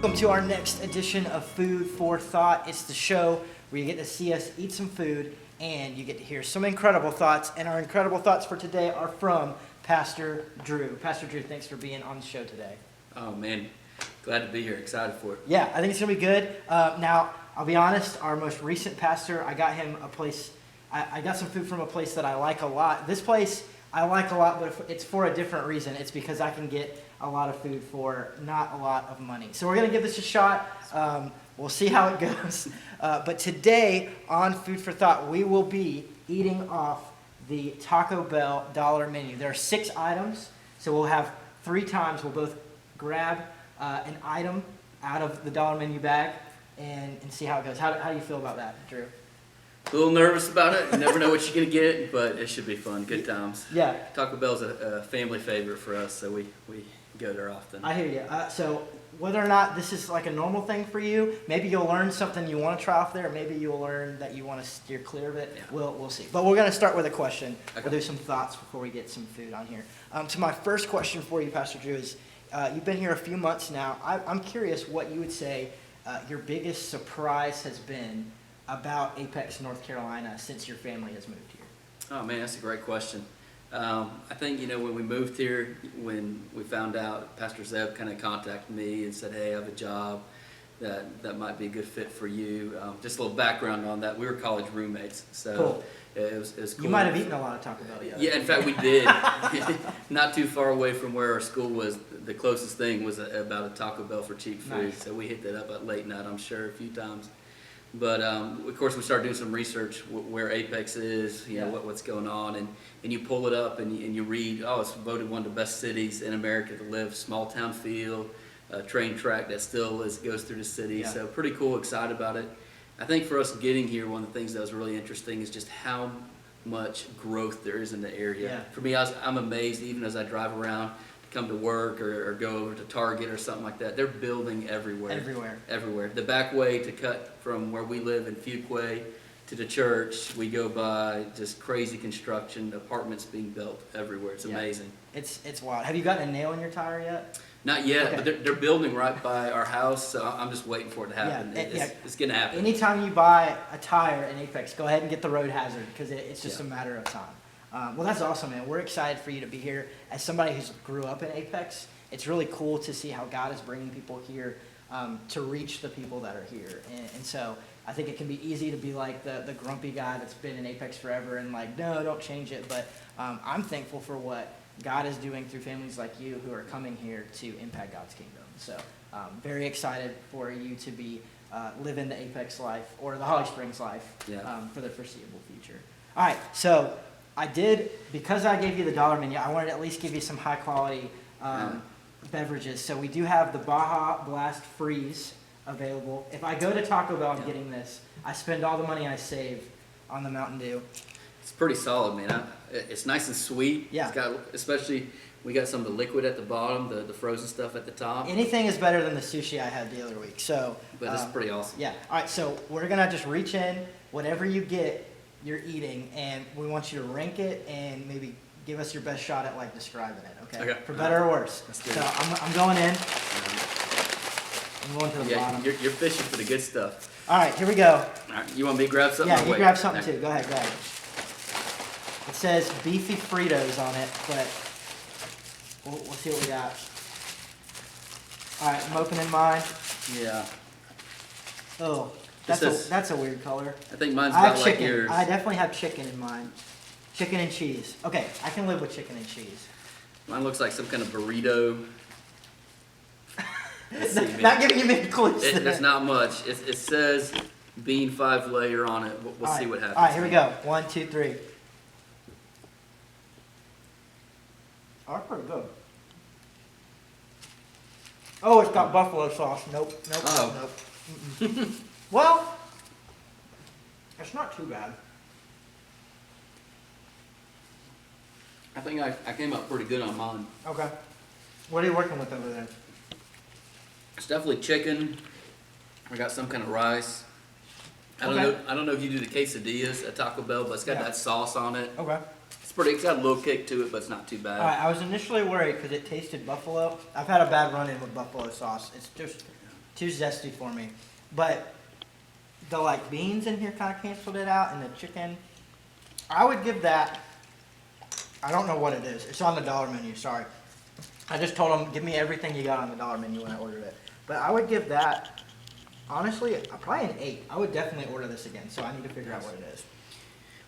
Welcome to our next edition of Food for Thought. It's the show where you get to see us eat some food and you get to hear some incredible thoughts. And our incredible thoughts for today are from Pastor Drew. Pastor Drew, thanks for being on the show today. Oh man, glad to be here. Excited for it. Yeah, I think it's going to be good. Now, I'll be honest, our most recent pastor, I got him a place, I got some food from a place that I like a lot. This place I like a lot, but it's for a different reason. It's because I can get a lot of food for not a lot of money. So we're going to give this a shot. We'll see how it goes. But today on Food for Thought, we will be eating off the Taco Bell dollar menu. There are 6 items, so we'll have 3 times. We'll both grab an item out of the dollar menu bag and see how it goes. How do you feel about that, Drew? A little nervous about it. You never know what you're going to get, but it should be fun. Good times. Yeah. Taco Bell's a family favorite for us, so we go there often. I hear you. So whether or not this is like a normal thing for you, maybe you'll learn something you want to try off there, or maybe you'll learn that you want to steer clear of it. Yeah. We'll see. But we're going to start with a question. Okay. We'll do some thoughts before we get some food on here. So my first question for you, Pastor Drew, is you've been here a few months now. I'm curious what you would say your biggest surprise has been about Apex, North Carolina, since your family has moved here. Oh man, that's a great question. I think, when we moved here, when we found out, Pastor Zeb kind of contacted me and said, hey, I have a job that might be a good fit for you. Just a little background on that. We were college roommates, so cool. It was cool. You might have eaten a lot of Taco Bell together. Yeah, in fact, we did. Not too far away from where our school was. The closest thing was about a Taco Bell for cheap food. Nice. So we hit that up at late night, I'm sure, a few times. But of course, we started doing some research where Apex is, what's going on, and you pull it up and you read, it's voted one of the best cities in America to live, small town feel, train track that still goes through the city. Yeah. So pretty cool, excited about it. I think for us getting here, one of the things that was really interesting is just how much growth there is in the area. Yeah. For me, I'm amazed even as I drive around to come to work or go over to Target or something like that. They're building everywhere. Everywhere. The back way to cut from where we live in Fuquay to the church, we go by just crazy construction, apartments being built everywhere. It's amazing. It's wild. Have you gotten a nail in your tire yet? Not yet, Okay. but they're building right by our house, so I'm just waiting for it to happen. Yeah, It's going to happen. Anytime you buy a tire in Apex, go ahead and get the road hazard because it's just a matter of time. Well, that's awesome, man. We're excited for you to be here. As somebody who's grew up in Apex, it's really cool to see how God is bringing people here to reach the people that are here. And so I think it can be easy to be like the grumpy guy that's been in Apex forever and like, no, don't change it. But I'm thankful for what God is doing through families like you who are coming here to impact God's kingdom. So very excited for you to be living the Apex life or the Holly Springs life for the foreseeable future. All right, so because I gave you the dollar menu, I wanted to at least give you some high quality beverages. So we do have the Baja Blast Freeze available. If I go to Taco Bell, I'm getting this. I spend all the money I save on the Mountain Dew. It's pretty solid, man. It's nice and sweet. Yeah. Especially we got some of the liquid at the bottom, the frozen stuff at the top. Anything is better than the sushi I had the other week. So, but it's pretty awesome. Yeah. All right. So we're gonna just reach in, whatever you get, you're eating, and we want you to rank it and maybe give us your best shot at like describing it. Okay. For better or worse. So I'm going in. I'm going to the bottom. You're fishing for the good stuff. All right. Here we go. All right. You want me to grab something? Yeah. You grab something too. Go ahead. It says beefy Fritos on it, but we'll see what we got. All right, I'm opening mine. Yeah. Oh, that's a weird color. I think mine's I about have like chicken. yours. I definitely have chicken in mine. Chicken and cheese. Okay, I can live with chicken and cheese. Mine looks like some kind of burrito. Not giving you many clues. There's not much. It says bean 5-layer on it. We'll see what happens. All right, here we go. 1, 2, 3. Oh, that's pretty good. Oh, it's got buffalo sauce. Nope. Mm-mm. Well, it's not too bad. I think I came up pretty good on mine. Okay. What are you working with over there? It's definitely chicken. I got some kind of rice. I don't know if you do the quesadillas at Taco Bell, but it's got that sauce on it. Okay. It's got a little kick to it, but it's not too bad. All right, I was initially worried because it tasted buffalo. I've had a bad run-in with buffalo sauce. It's just too zesty for me. But the like beans in here kind of canceled it out, and the chicken, I would give that, I don't know what it is. It's on the dollar menu, sorry. I just told them, give me everything you got on the dollar menu when I ordered it. But I would give that, honestly, probably an 8. I would definitely order this again, so I need to figure out what it is.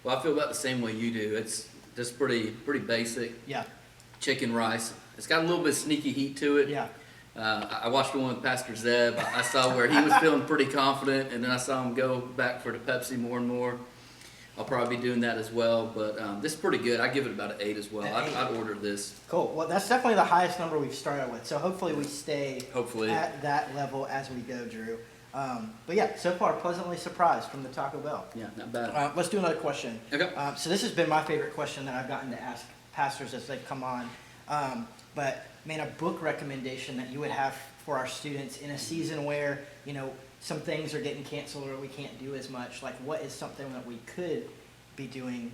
Well, I feel about the same way you do. It's just pretty basic. Yeah. Chicken rice. It's got a little bit of sneaky heat to it. Yeah. I watched the one with Pastor Zeb. I saw where he was feeling pretty confident, and then I saw him go back for the Pepsi more and more. I'll probably be doing that as well, but this is pretty good. I give it about an 8 as well. I'd order this. Cool. Well, that's definitely the highest number we've started with, so hopefully we stay Hopefully. at that level as we go, Drew. But yeah, so far pleasantly surprised from the Taco Bell. Yeah, not bad. Let's do another question. Okay. So this has been my favorite question that I've gotten to ask pastors as they've come on. But man, a book recommendation that you would have for our students in a season where, you know, some things are getting canceled or we can't do as much. Like, what is something that we could be doing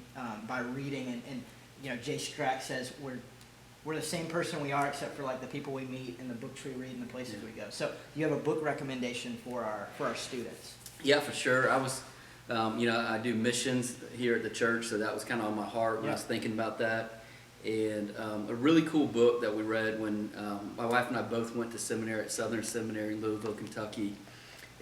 by reading? And you know, Jay Strack says we're the same person we are except for like the people we meet and the books we read and the places we go. So you have a book recommendation for our students? Yeah, for sure. I was, you know, I do missions here at the church, so that was kind of on my heart when I was thinking about that. And a really cool book that we read when my wife and I both went to seminary at Southern Seminary in Louisville, Kentucky.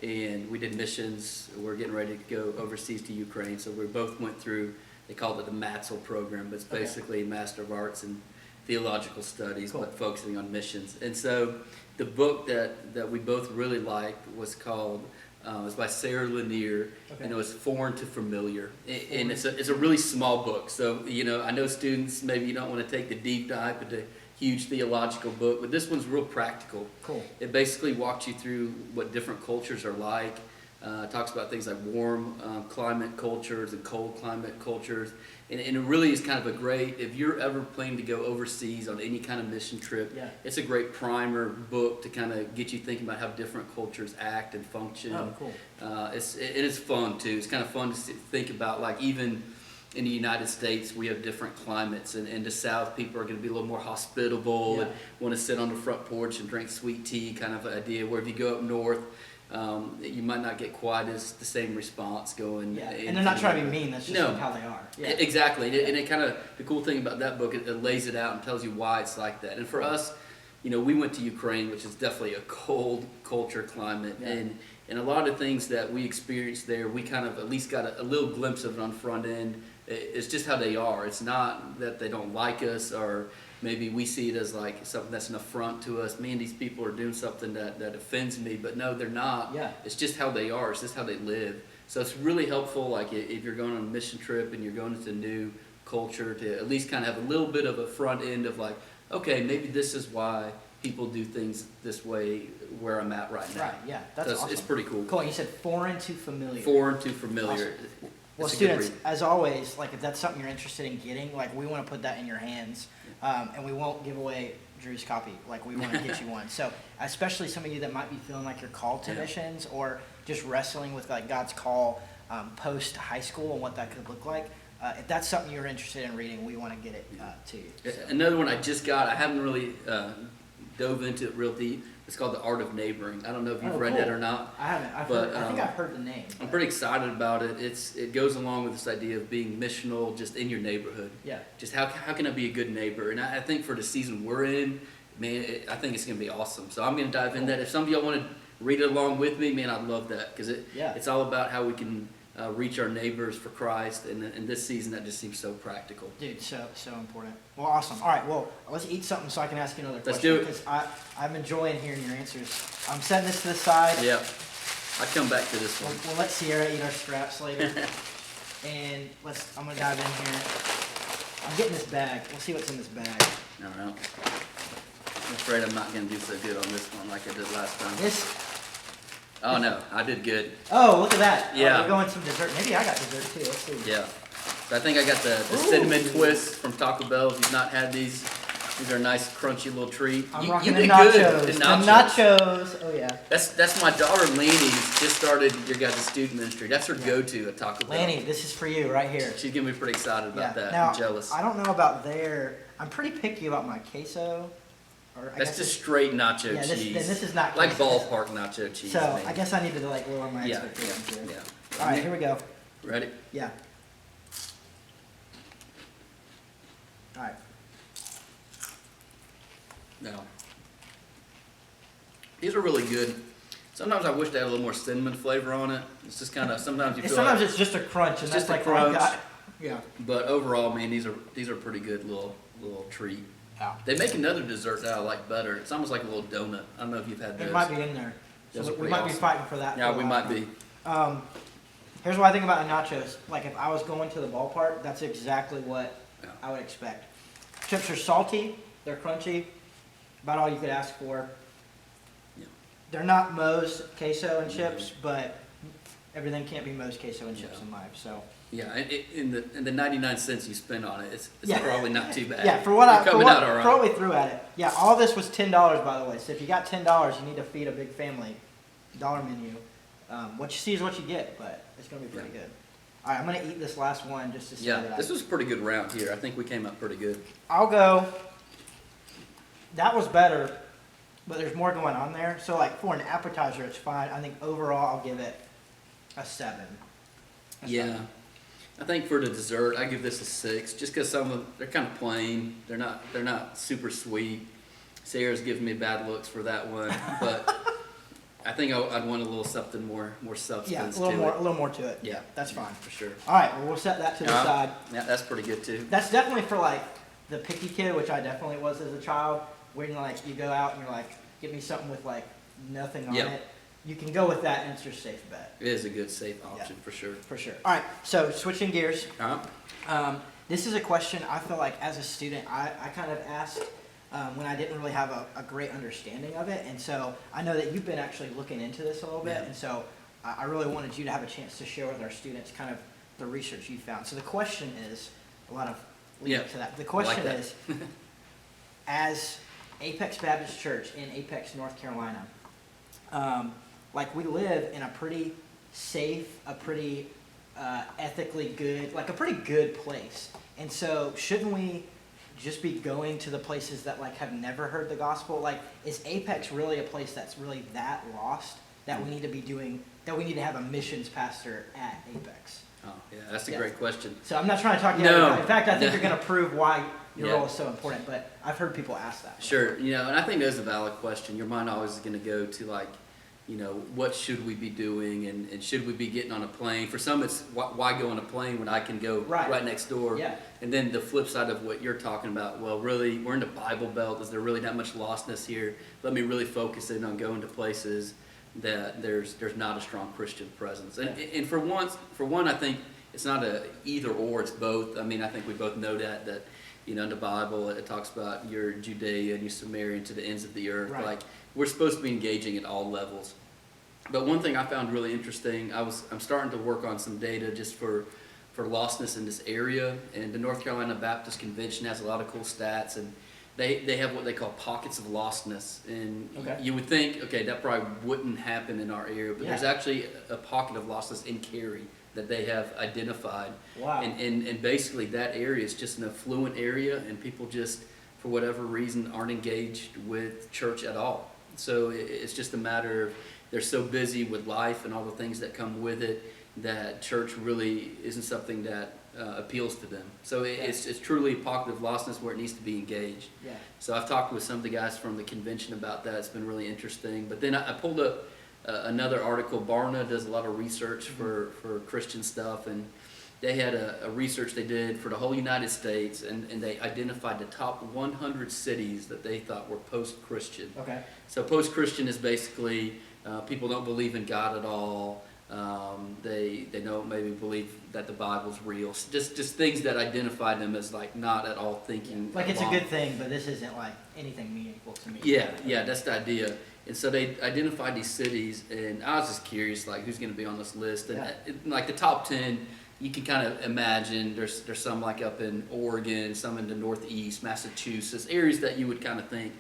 And we did missions. We're getting ready to go overseas to Ukraine. So we both went through, they called it the Matzel program, but it's basically Master of Arts in Theological Studies, but focusing on missions. And so the book that we both really liked was called, it was by Sarah Lanier, and it was Foreign to Familiar. And it's a really small book. So, you know, I know students, maybe you don't want to take the deep dive into huge theological book, but this one's real practical. Cool. It basically walks you through what different cultures are like. Talks about things like warm climate cultures and cold climate cultures. And it really is kind of a great, if you're ever planning to go overseas on any kind of mission trip, it's a great primer book to kind of get you thinking about how different cultures act and function. Oh, cool. It is fun too. It's kind of fun to think about, like, even in the United States, we have different climates. And in the South, people are going to be a little more hospitable and want to sit on the front porch and drink sweet tea kind of idea. Where if you go up north, you might not get quite as the same response going. Yeah, and they're not trying to be mean. That's just like how they are. Yeah. Exactly. And it kind of, the cool thing about that book, it lays it out and tells you why it's like that. And for us, you know, we went to Ukraine, which is definitely a cold culture climate. And a lot of things that we experienced there, we kind of at least got a little glimpse of it on front end. It's just how they are. It's not that they don't like us, or maybe we see it as like something that's an affront to us. Man, these people are doing something that offends me, but no, they're not. Yeah. It's just how they are. It's just how they live. So it's really helpful, like if you're going on a mission trip and you're going into a new culture, to at least kind of have a little bit of a front end of like, okay, maybe this is why people do things this way where I'm at right now. Right, yeah, that's awesome. It's pretty cool. Cool, you said foreign to familiar. Foreign to familiar. Awesome. Well, students, as always, like if that's something you're interested in getting, like we want to put that in your hands, and we won't give away Drew's copy. Like we want to get you one. So especially some of you that might be feeling like you're called to missions, or just wrestling with like God's call post high school and what that could look like. If that's something you're interested in reading, we want to get it to you. So. Another one I just got, I haven't really dove into it real deep. It's called The Art of Neighboring. I don't know if you've read that or not. I haven't. I think I've heard the name. I'm pretty excited about it. It goes along with this idea of being missional just in your neighborhood. Yeah. Just how can I be a good neighbor? And I think for the season we're in, man, I think it's going to be awesome. So I'm going to dive in that. If some of y'all want to read it along with me, man, I'd love that, because it's all about how we can reach our neighbors for Christ, and in this season that just seems so practical. Dude, so important. Well, awesome. All right, well, let's eat something so I can ask you another question. Let's do it. Because I'm enjoying hearing your answers. I'm setting this to the side. Yeah, I come back to this one. We'll let Sierra eat our scraps later. And I'm going to dive in here. I'm getting this bag. We'll see what's in this bag. All right. I'm afraid I'm not going to do so good on this one like I did last time. Oh, no, I did good. Oh, look at that. Yeah. We're going some dessert. Maybe I got dessert, too. Let's see. Yeah. So I think I got the cinnamon twists from Taco Bell. If you've not had these are a nice, crunchy little treat. I'm rocking the nachos. The nachos. Oh, yeah. That's my daughter, Laney's just started your guys' student ministry. That's her go-to at Taco Bell. Laney, this is for you right here. She's going to be pretty excited about that. Now, I'm jealous. I don't know about I'm pretty picky about my queso. or I That's guess just straight nacho yeah, cheese. this is not like queso. ballpark nacho cheese. So man. I guess I need to like lower my yeah, expectations here. yeah. All right, here we go. Ready? Yeah. All right. No. These are really good. Sometimes I wish they had a little more cinnamon flavor on it. It's just kind of sometimes you feel Sometimes like, it's just a crunch, and It's that's just a like what I've crunch. got. Yeah. but overall, man, these are pretty good little treat. Yeah. They make another dessert that I like better. It's almost like a little donut. I don't know if you've had those. It might be in there. Those So are we pretty might be awesome. fighting for that. Yeah, for a we while. might be. Here's what I think about the nachos. Like if I was going to the ballpark, that's exactly what Yeah. I would expect. Chips are salty, they're crunchy, about all you could ask for. Yeah. They're not Moe's queso and chips, but everything can't be Moe's queso and chips Yeah. in life. So Yeah, in the 99 cents you spend on it, it's Yeah. probably not too bad. yeah, for what You're coming out all right. for what we threw at it. Yeah, all this was $10 by the way. So if you got $10, you need to feed a big family. Dollar menu. What you see is what you get, but it's gonna be pretty good. All right, I'm gonna eat this last one just to see Yeah, that. this was a pretty good round here. I think we came up pretty good. I'll go. That was better, but there's more going on there. So like for an appetizer, it's fine. I think overall, I'll give it a 7. A Yeah. 7. I think for the dessert, I give this a 6, just because some of them, they're kind of plain. They're not super sweet. Sarah's giving me bad looks for that one, but I think I'd want a little something more substance Yeah, to a it. little more to it. Yeah, That's fine. for sure. All right, well we'll set that to the side. Yeah, that's pretty good too. That's definitely for like the picky kid, which I definitely was as a child. When like you go out and you're like, give me something with like nothing on Yep. it. You can go with that, and it's your safe bet It is a good safe option for sure. for sure. All right, so switching gears. All right. This is a question I feel like as a student I kind of asked when I didn't really have a great understanding of it. And so I know that you've been actually looking into this a little bit. Yeah. And so I really wanted you to have a chance to share with our students kind of the research you found. So the question is, a lot of lead up to that. The question that. is, as Apex Baptist Church in Apex, North Carolina, like we live in a pretty safe, a pretty ethically good, like a pretty good place. And so shouldn't we just be going to the places that like have never heard the gospel? Like is Apex really a place that's really that lost that we need to be doing, that we need to have a missions pastor at Apex? Oh, yeah, that's a Yeah. great question. So I'm not trying to talk you No. out of it. In fact, I think No. you're going to prove why your Yeah. role is so important, but I've heard people ask that. Sure, and I think that's a valid question. Your mind always is going to go to like, what should we be doing, and should we be getting on a plane? For some, it's why go on a plane when I can go right next door? Yeah. And then the flip side of what you're talking about, well, really, we're in the Bible Belt. Is there really that much lostness here? Let me really focus in on going to places that there's not a strong Christian presence. And for one, I think it's not a either or, it's both. I mean, I think we both know that in the Bible it talks about your Judea and your Samaria to the ends of the earth. Right. Like we're supposed to be engaging at all levels. But one thing I found really interesting, I'm starting to work on some data just for lostness in this area, and the North Carolina Baptist Convention has a lot of cool stats, and they have what they call pockets of lostness. And Okay. you would think, okay, that probably wouldn't happen in our area, but Yeah. there's actually a pocket of lostness in Cary that they have identified. Wow. And basically that area is just an affluent area, and people just, for whatever reason, aren't engaged with church at all. So it's just a matter of they're so busy with life and all the things that come with it that church really isn't something that appeals to them. So it's truly a pocket of lostness where it needs to be engaged. Yeah. So I've talked with some of the guys from the convention about that. It's been really interesting. But then I pulled up another article. Barna does a lot of research for Christian stuff, and they had a research they did for the whole United States, and they identified the top 100 cities that they thought were post-Christian. Okay. So post-Christian is basically people don't believe in God at all. They don't maybe believe that the Bible's real. Just things that identify them as like not at all thinking. Like it's a along. good thing, but this isn't like anything meaningful to me. Yeah, that's the idea. And so they identified these cities, and I was just curious, like who's going to be on this list. And like the top 10, you can kind of imagine there's some like up in Oregon, some in the Northeast, Massachusetts, areas that you would kind of think.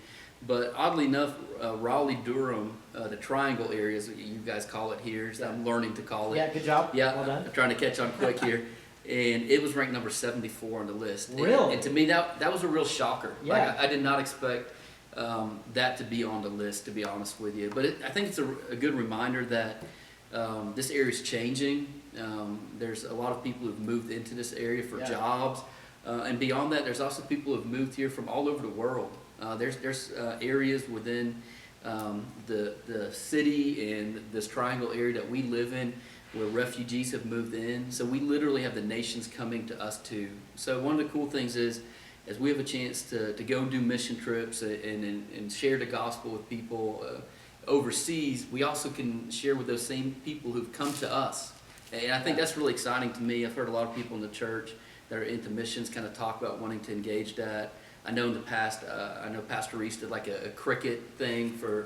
But oddly enough, Raleigh, Durham, the Triangle areas, you guys call it here, so I'm learning to call it. Yeah, good job. Yeah, Well done. I'm trying to catch on quick here. And it was ranked number 74 on the list. Really? And to me, that was a real shocker. Yeah. Like, I did not expect that to be on the list, to be honest with you. But I think it's a good reminder that this area is changing. There's a lot of people who've moved into this area for jobs. And beyond that, there's also people who've moved here from all over the world. There's areas within the city and this triangle area that we live in where refugees have moved in. So we literally have the nations coming to us too. So one of the cool things is, as we have a chance to go and do mission trips and share the gospel with people overseas, we also can share with those same people who've come to us. And I think that's really exciting to me. I've heard a lot of people in the church that are into missions kind of talk about wanting to engage that. I know in the past, I know Pastor Reese did like a cricket thing for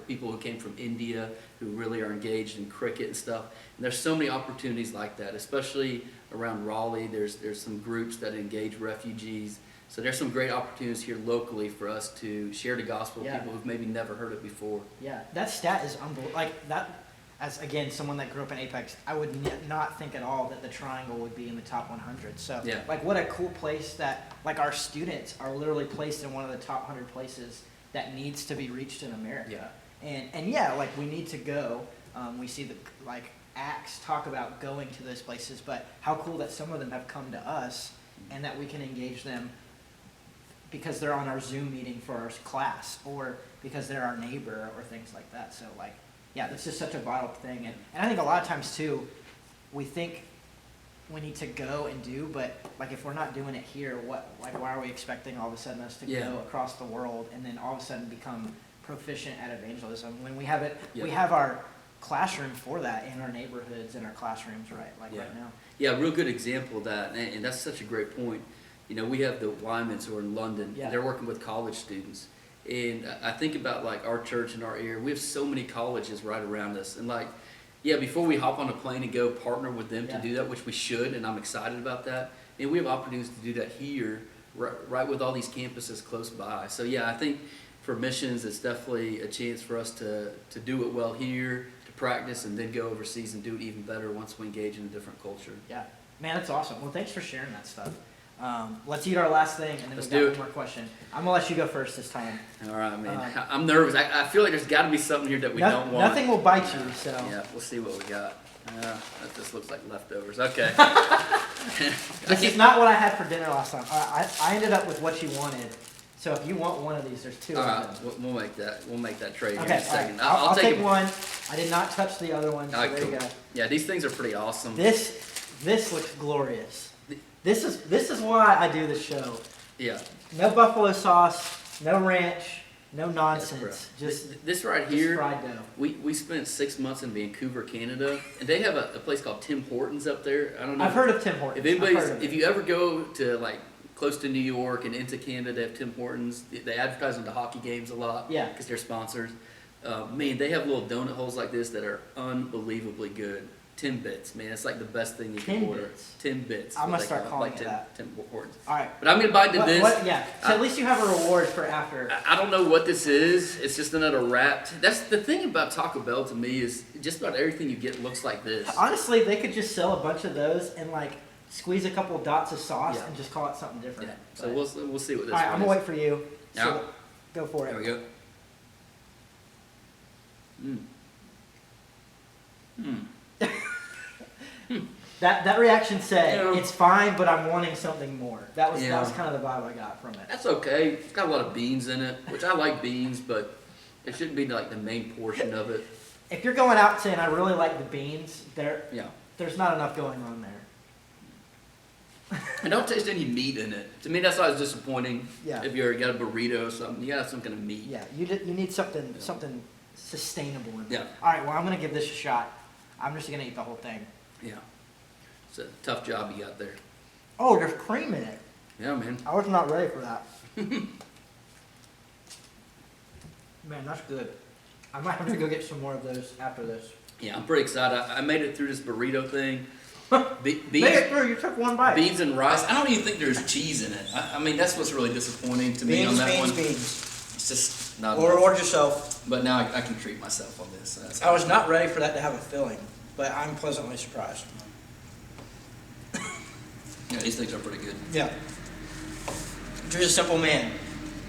people who came from India who really are engaged in cricket and stuff. And there's so many opportunities like that, especially around Raleigh. There's some groups that engage refugees. So there's some great opportunities here locally for us to share the gospel with people who've maybe never heard it before. Yeah, that stat is unbelievable. Like that. As, again, someone that grew up in Apex, I would not think at all that the Triangle would be in the top 100. So, like, what a cool place that, like, our students are literally placed in one of the top 100 places that needs to be reached in America. And like, we need to go. We see the, like, Acts talk about going to those places, but how cool that some of them have come to us and that we can engage them because they're on our Zoom meeting for our class or because they're our neighbor or things like that. So, like, yeah, that's just such a vital thing. And I think a lot of times, too, we think we need to go and do, but, like, if we're not doing it here, why are we expecting all of a sudden us to go across the world and then all of a sudden become proficient at evangelism when we have it, we have our classroom for that in our neighborhoods and our classrooms, right now. Yeah, a real good example of that, and that's such a great point. You know, we have the Wymans who are in London. They're working with college students. And I think about, like, our church and our area. We have so many colleges right around us. And, like, before we hop on a plane and go partner with them to do that, which we should, and I'm excited about that, and we have opportunities to do that here, right with all these campuses close by. So, I think for missions, it's definitely a chance for us to do it well here, to practice, and then go overseas and do it even better once we engage in a different culture. Yeah. Man, that's awesome. Well, thanks for sharing that stuff. Let's eat our last thing, and then we've got one more question. I'm going to let you go first this time. All right, man. I'm nervous. I feel like there's got to be something here that we don't want. Nothing will bite you, so. Yeah, we'll see what we got. That just looks like leftovers. Okay. This is not what I had for dinner last time. I ended up with what you wanted. So if you want one of these, there's two of them. We'll make that. We'll make that trade in a second. Right. I'll take one. I did not touch the other one, so there you go. Yeah, these things are pretty awesome. This looks glorious. This is why I do the show. Yeah. No buffalo sauce, no ranch, no nonsense. Just this right here. Fried dough. We spent 6 months in Vancouver, Canada, and they have a place called Tim Hortons up there. I don't know. I've heard of Tim Hortons. If you ever go to, like, close to New York and into Canada, they have Tim Hortons. They advertise into hockey games a lot. Yeah. Because they're sponsors. Man, they have little donut holes like this that are unbelievably good. Timbits, man, it's like the best thing you can order. Timbits. I'm gonna start calling it that. Tim Hortons. All right. But I'm gonna bite into this. So at least you have a reward for after. I don't know what this is. It's just another wrapped. That's the thing about Taco Bell to me is just about everything you get looks like this. Honestly, they could just sell a bunch of those and, like, squeeze a couple dots of sauce and just call it something different. Yeah. So we'll see what this is. All right, I'm gonna wait for you. So go for it. There we go. That reaction said, it's fine, but I'm wanting something more. That was kind of the vibe I got from it. That's okay. It's got a lot of beans in it, which I like beans, but it shouldn't be like the main portion of it. If you're going out saying I really like the beans, there's not enough going on there. I don't taste any meat in it. To me, that's always disappointing. Yeah. If you got a burrito or something, you got some kind of meat. Yeah, you need something sustainable in there. Yeah. All right, well, I'm gonna give this a shot. I'm just gonna eat the whole thing. Yeah. It's a tough job you got there. Oh, there's cream in it. Yeah, man. I was not ready for that. Man, that's good. I might have to go get some more of those after this. Yeah, I'm pretty excited. I made it through this burrito thing. Made it through. You took one bite. Beans and rice. I don't even think there's cheese in it. I mean, that's what's really disappointing to me on that one. Beans. It's just not. Reward yourself. But now I can treat myself on this. I was not ready for that to have a filling, but I'm pleasantly surprised. Yeah, these things are pretty good. Yeah. Drew's a simple man.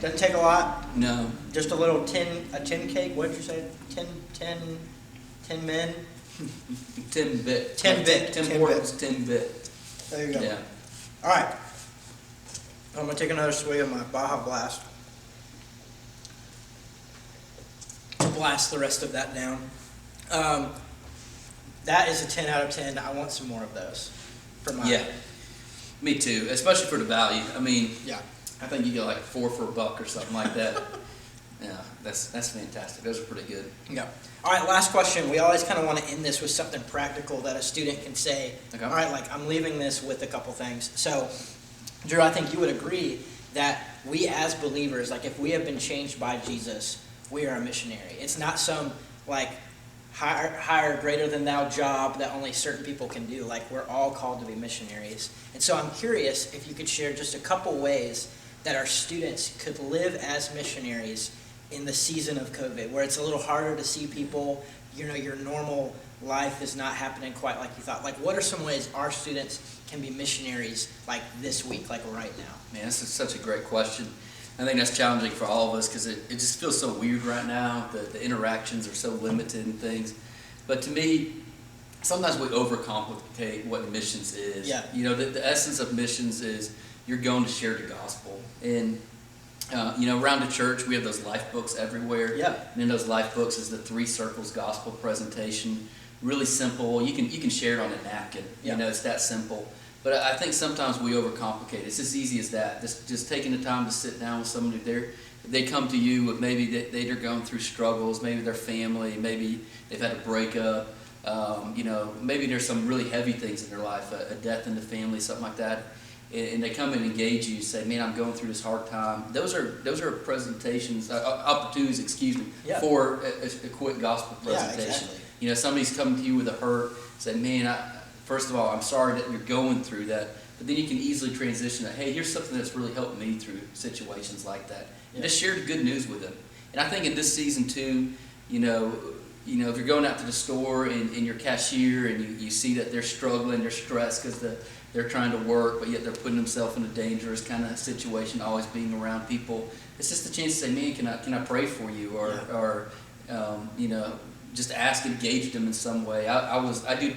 Doesn't take a lot. No. Just a little tin cake. What did you say? 10 men. 10 bit. 10 bit. 10 Hortons, 10 bit. There you go. Yeah. All right. I'm gonna take another swig of my Baja Blast to blast the rest of that down. That is a 10 out of 10. I want some more of those for my. Yeah. Me too, especially for the value. I mean, Yeah. I think you get like 4 for $1 or something like that. Yeah, that's fantastic. Those are pretty good. Yeah. All right, last question. We always kind of want to end this with something practical that a student can say. Okay. All right, like I'm leaving this with a couple things. So, Drew, I think you would agree that we as believers, like if we have been changed by Jesus, we are a missionary. It's not some like higher, greater than thou job that only certain people can do. Like we're all called to be missionaries. And so I'm curious if you could share just a couple ways that our students could live as missionaries in the season of COVID, where it's a little harder to see people, your normal life is not happening quite like you thought. Like what are some ways our students can be missionaries like this week, like right now? Man, this is such a great question. I think that's challenging for all of us because it just feels so weird right now. The interactions are so limited and things. But to me, sometimes we overcomplicate what missions is. Yeah. The essence of missions is you're going to share the gospel. And, around the church, we have those life books everywhere. Yeah. And in those life books is the 3 Circles gospel presentation. Really simple. You can share it on a napkin. Yeah. It's that simple. But I think sometimes we overcomplicate it. It's as easy as that. Just taking the time to sit down with somebody there. They come to you with maybe they're going through struggles, maybe their family, maybe they've had a breakup, maybe there's some really heavy things in their life, a death in the family, something like that. And they come and engage you, say, man, I'm going through this hard time. Those are presentations, opportunities, Yeah. for a quick gospel presentation. Yeah, exactly. Somebody's coming to you with a hurt, say, man, first of all, I'm sorry that you're going through that, but then you can easily transition that, hey, here's something that's really helped me through situations like that. And just share the good news with them. And I think in this season too, if you're going out to the store and your cashier and you see that they're struggling, they're stressed because they're trying to work, but yet they're putting themselves in a dangerous kind of situation, always being around people. It's just a chance to say, man, can I pray for you? Or just ask and engage them in some way.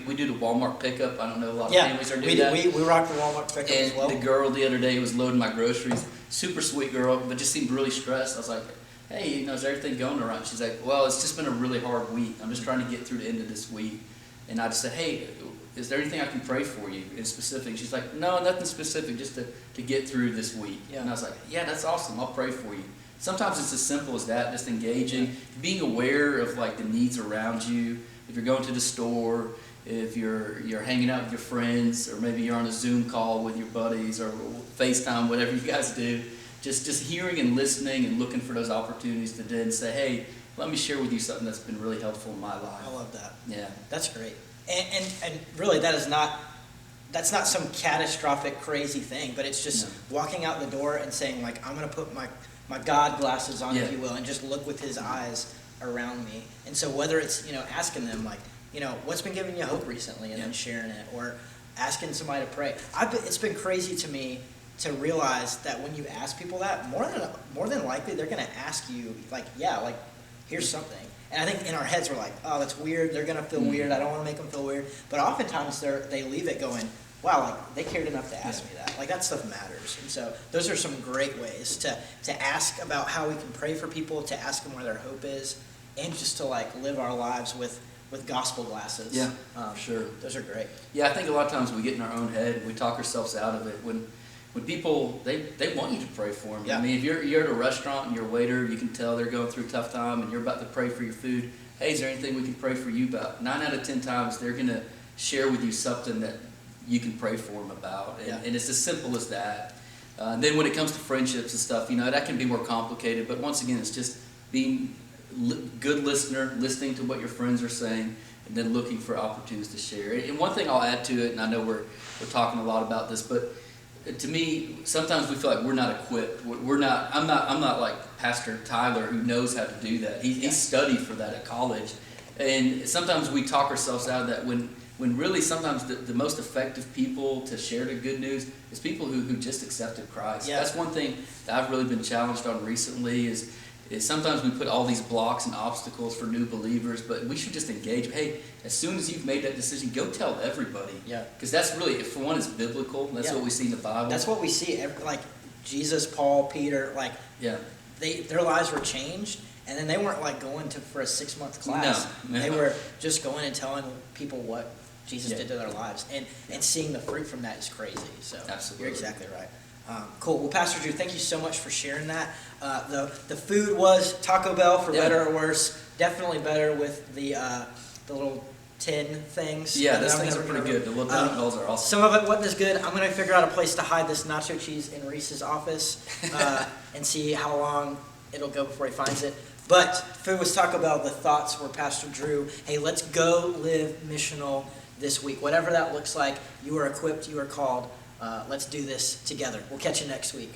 We do the Walmart pickup. I don't know, a lot of families are doing that. We rock the Walmart pickup as well. And the girl the other day was loading my groceries. Super sweet girl, but just seemed really stressed. I was like, hey, is everything going all right? She's like, well, it's just been a really hard week. I'm just trying to get through the end of this week. And I just said, hey, is there anything I can pray for you in specific? She's like, no, nothing specific, just to get through this week. Yeah. And I was like, yeah, that's awesome. I'll pray for you. Sometimes it's as simple as that, just engaging, being aware of like the needs around you. If you're going to the store, if you're hanging out with your friends, or maybe you're on a Zoom call with your buddies or FaceTime, whatever you guys do, just hearing and listening and looking for those opportunities to then say, hey, let me share with you something that's been really helpful in my life. I love that. Yeah. That's great. And really that's not some catastrophic crazy thing, but it's just walking out the door and saying like, I'm going to put my God glasses on, if you will, and just look with his eyes around me. And so whether it's, asking them like, what's been giving you hope recently, and then sharing it, or asking somebody to pray. It's been crazy to me to realize that when you ask people that, more than likely they're going to ask you like, here's something. And I think in our heads we're like, oh, that's weird. They're going to feel weird. I don't want to make them feel weird. But oftentimes they leave it going, wow, like they cared enough to ask me that. Like that stuff matters. And so those are some great ways to ask about how we can pray for people, to ask them where their hope is, and just to like live our lives with gospel glasses. Yeah, sure. Those are great. Yeah, I think a lot of times we get in our own head and we talk ourselves out of it. When people, they want you to pray for them. Yeah. I mean, if you're at a restaurant and you're a waiter, you can tell they're going through a tough time and you're about to pray for your food. Hey, is there anything we can pray for you about? 9 out of 10 times they're going to share with you something that you can pray for them about. And it's as simple as that. And then when it comes to friendships and stuff, that can be more complicated. But once again, it's just being good listener, listening to what your friends are saying, and then looking for opportunities to share. And one thing I'll add to it, and I know we're talking a lot about this, but to me, sometimes we feel like we're not equipped. I'm not like Pastor Tyler who knows how to do that. He studied for that at college. And sometimes we talk ourselves out of that when when really sometimes the most effective people to share the good news is people who just accepted Christ. Yeah. That's one thing that I've really been challenged on recently is sometimes we put all these blocks and obstacles for new believers, but we should just engage. Hey, as soon as you've made that decision, go tell everybody. Yeah. Because that's really, for one, it's biblical. That's what we see in the Bible. That's what we see. Like Jesus, Paul, Peter, like Yeah. their lives were changed, and then they weren't like going for a 6-month class. No. They were just going and telling people what Jesus Yeah. did to their lives, and seeing the fruit from that is crazy. So Absolutely. you're exactly right. Cool. Well, Pastor Drew, thank you so much for sharing that. The food was Taco Bell, for better or worse. Definitely better with the little tin things. Yeah, that those I've things are never pretty heard of. good. The little donut balls are awesome. Some of it wasn't as good. I'm going to figure out a place to hide this nacho cheese in Reese's office and see how long it'll go before he finds it. But food was Taco Bell. The thoughts were Pastor Drew. Hey, let's go live missional this week. Whatever that looks like, you are equipped, you are called. Let's do this together. We'll catch you next week.